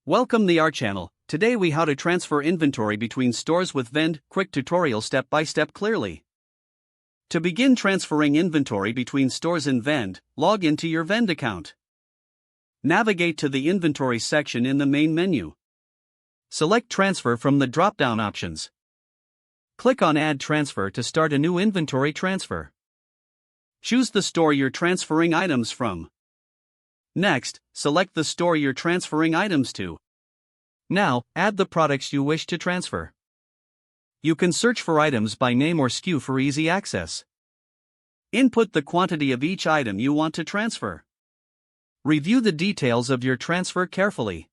Welcome to our channel. Today we how to transfer inventory between stores with Vend, quick tutorial step by step clearly. To begin transferring inventory between stores in Vend, log into your Vend account. Navigate to the inventory section in the main menu. Select transfer from the drop-down options. Click on add transfer to start a new inventory transfer. Choose the store you're transferring items from. Next, select the store you're transferring items to. Now, add the products you wish to transfer. You can search for items by name or SKU for easy access. Input the quantity of each item you want to transfer. Review the details of your transfer carefully.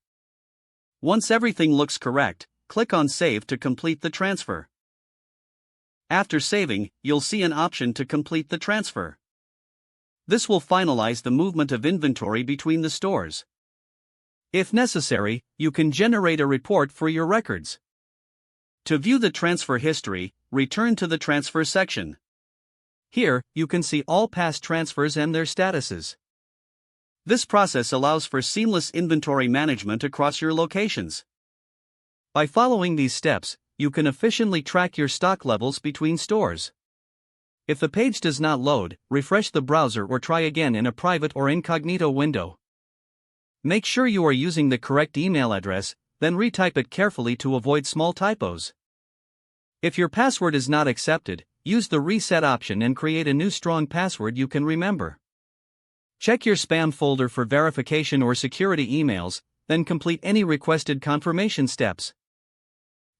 Once everything looks correct, click on Save to complete the transfer. After saving, you'll see an option to complete the transfer. This will finalize the movement of inventory between the stores. If necessary, you can generate a report for your records. To view the transfer history, return to the transfer section. Here, you can see all past transfers and their statuses. This process allows for seamless inventory management across your locations. By following these steps, you can efficiently track your stock levels between stores. If the page does not load, refresh the browser or try again in a private or incognito window. Make sure you are using the correct email address, then retype it carefully to avoid small typos. If your password is not accepted, use the reset option and create a new strong password you can remember. Check your spam folder for verification or security emails, then complete any requested confirmation steps.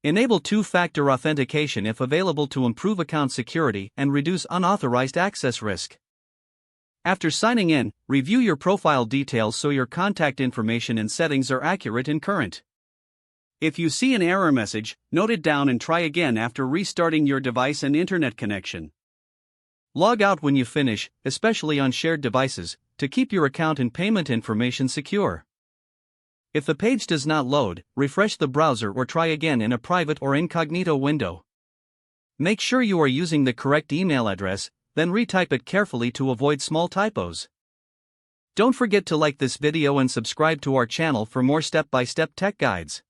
Enable two-factor authentication if available to improve account security and reduce unauthorized access risk. After signing in, review your profile details so your contact information and settings are accurate and current. If you see an error message, note it down and try again after restarting your device and internet connection. Log out when you finish, especially on shared devices, to keep your account and payment information secure. If the page does not load, refresh the browser or try again in a private or incognito window. Make sure you are using the correct email address, then retype it carefully to avoid small typos. Don't forget to like this video and subscribe to our channel for more step-by-step tech guides.